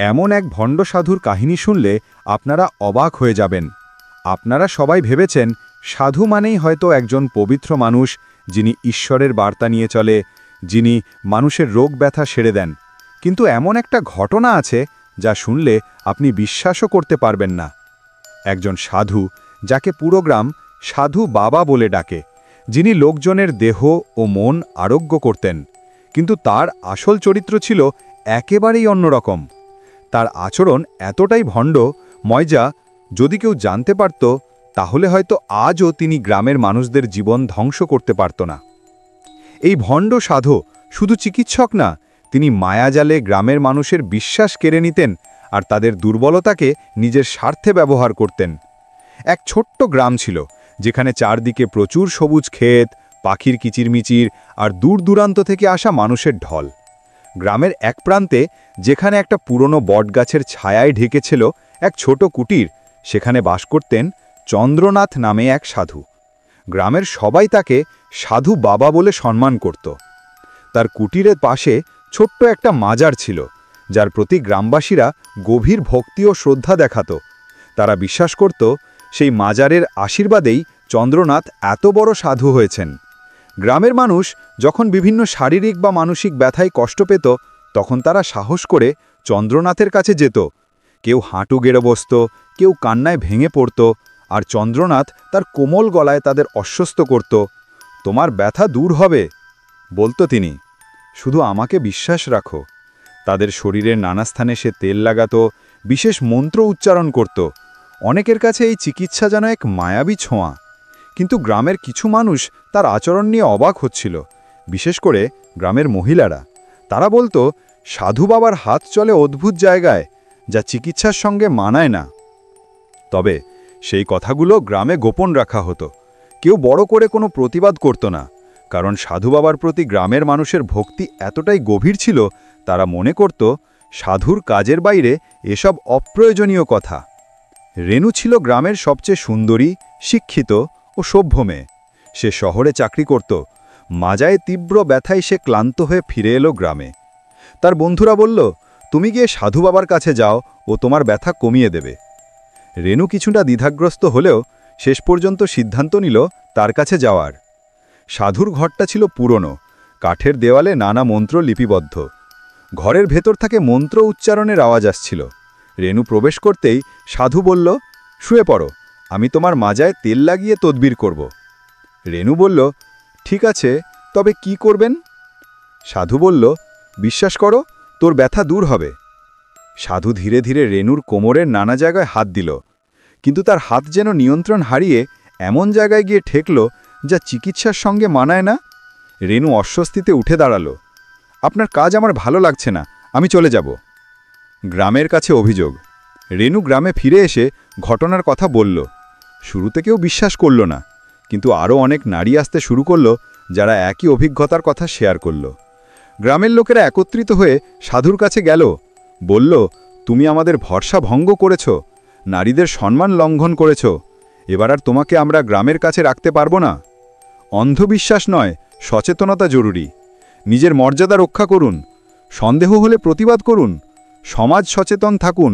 এমন এক ভণ্ড সাধুর কাহিনী শুনলে আপনারা অবাক হয়ে যাবেন। আপনারা সবাই ভেবেছেন সাধু মানেই হয়তো একজন পবিত্র মানুষ, যিনি ঈশ্বরের বার্তা নিয়ে চলে, যিনি মানুষের রোগ ব্যথা সেরে দেন। কিন্তু এমন একটা ঘটনা আছে যা শুনলে আপনি বিশ্বাসও করতে পারবেন না। একজন সাধু, যাকে পুরো গ্রাম সাধু বাবা বলে ডাকে, যিনি লোকজনের দেহ ও মন আরোগ্য করতেন। কিন্তু তার আসল চরিত্র ছিল একেবারেই অন্যরকম। তার আচরণ এতটাই ভণ্ড ময়জা, যদি কেউ জানতে পারত তাহলে হয়তো আজও তিনি গ্রামের মানুষদের জীবন ধ্বংস করতে পারত না। এই ভণ্ড সাধু শুধু চিকিৎসক না, তিনি মায়াজালে গ্রামের মানুষের বিশ্বাস কেড়ে নিতেন আর তাদের দুর্বলতাকে নিজের স্বার্থে ব্যবহার করতেন। এক ছোট্ট গ্রাম ছিল, যেখানে চারদিকে প্রচুর সবুজ ক্ষেত, পাখির কিচিরমিচির আর দূর দূরান্ত থেকে আসা মানুষের ঢল। গ্রামের এক প্রান্তে, যেখানে একটা পুরনো বটগাছের ছায়ায় ঢেকেছিল এক ছোট কুটির, সেখানে বাস করতেন চন্দ্রনাথ নামে এক সাধু। গ্রামের সবাই তাকে সাধু বাবা বলে সম্মান করত। তার কুটিরের পাশে ছোট্ট একটা মাজার ছিল, যার প্রতি গ্রামবাসীরা গভীর ভক্তি ও শ্রদ্ধা দেখাত। তারা বিশ্বাস করত সেই মাজারের আশীর্বাদেই চন্দ্রনাথ এত বড় সাধু হয়েছেন। গ্রামের মানুষ যখন বিভিন্ন শারীরিক বা মানসিক ব্যথায় কষ্ট পেত, তখন তারা সাহস করে চন্দ্রনাথের কাছে যেত। কেউ হাঁটু গেড়ে বসত, কেউ কান্নায় ভেঙে পড়ত, আর চন্দ্রনাথ তার কোমল গলায় তাদের আশ্বস্ত করত, তোমার ব্যথা দূর হবে, বলতো তিনি, শুধু আমাকে বিশ্বাস রাখো। তাদের শরীরের নানা স্থানে সে তেল লাগাত, বিশেষ মন্ত্র উচ্চারণ করত। অনেকের কাছে এই চিকিৎসা যেন এক মায়াবী ছোঁয়া। কিন্তু গ্রামের কিছু মানুষ তার আচরণ নিয়ে অবাক হচ্ছিল, বিশেষ করে গ্রামের মহিলারা। তারা বলতো সাধু বাবার হাত চলে অদ্ভুত জায়গায়, যা চিকিৎসার সঙ্গে মানায় না। তবে সেই কথাগুলো গ্রামে গোপন রাখা হতো। কেউ বড় করে কোনো প্রতিবাদ করত না, কারণ সাধু বাবার প্রতি গ্রামের মানুষের ভক্তি এতটাই গভীর ছিল, তারা মনে করত সাধুর কাজের বাইরে এসব অপ্রয়োজনীয় কথা। রেনু ছিল গ্রামের সবচেয়ে সুন্দরী, শিক্ষিত ও সভ্য মেয়ে। সে শহরে চাকরি করত। মাজায় তীব্র ব্যথায় সে ক্লান্ত হয়ে ফিরে এলো গ্রামে। তার বন্ধুরা বলল, তুমি গিয়ে সাধু বাবার কাছে যাও, ও তোমার ব্যথা কমিয়ে দেবে। রেনু কিছুটা দ্বিধাগ্রস্ত হলেও শেষ পর্যন্ত সিদ্ধান্ত নিল তার কাছে যাওয়ার। সাধুর ঘরটা ছিল পুরনো, কাঠের দেওয়ালে নানা মন্ত্র লিপিবদ্ধ। ঘরের ভেতর থেকে মন্ত্র উচ্চারণের আওয়াজ আসছিল। রেনু প্রবেশ করতেই সাধু বলল, শুয়ে পড়ো, আমি তোমার মাজায় তেল লাগিয়ে তদবির করব। রেনু বলল, ঠিক আছে, তবে কি করবেন? সাধু বলল, বিশ্বাস করো, তোর ব্যথা দূর হবে। সাধু ধীরে ধীরে রেনুর কোমরের নানা জায়গায় হাত দিল, কিন্তু তার হাত যেন নিয়ন্ত্রণ হারিয়ে এমন জায়গায় গিয়ে ঠেকল যা চিকিৎসার সঙ্গে মানায় না। রেনু অস্বস্তিতে উঠে দাঁড়ালো, আপনার কাজ আমার ভালো লাগছে না, আমি চলে যাব। গ্রামের কাছে অভিযোগ। রেনু গ্রামে ফিরে এসে ঘটনার কথা বলল। শুরুতে কেউ বিশ্বাস করল না, কিন্তু আরও অনেক নারী আসতে শুরু করল, যারা একই অভিজ্ঞতার কথা শেয়ার করল। গ্রামের লোকেরা একত্রিত হয়ে সাধুর কাছে গেল, বলল, তুমি আমাদের ভরসা ভঙ্গ করেছ, নারীদের সম্মান লঙ্ঘন করেছ, এবার আর তোমাকে আমরা গ্রামের কাছে রাখতে পারবো না। অন্ধবিশ্বাস নয়, সচেতনতা জরুরি। নিজের মর্যাদা রক্ষা করুন, সন্দেহ হলে প্রতিবাদ করুন, সমাজ সচেতন থাকুন।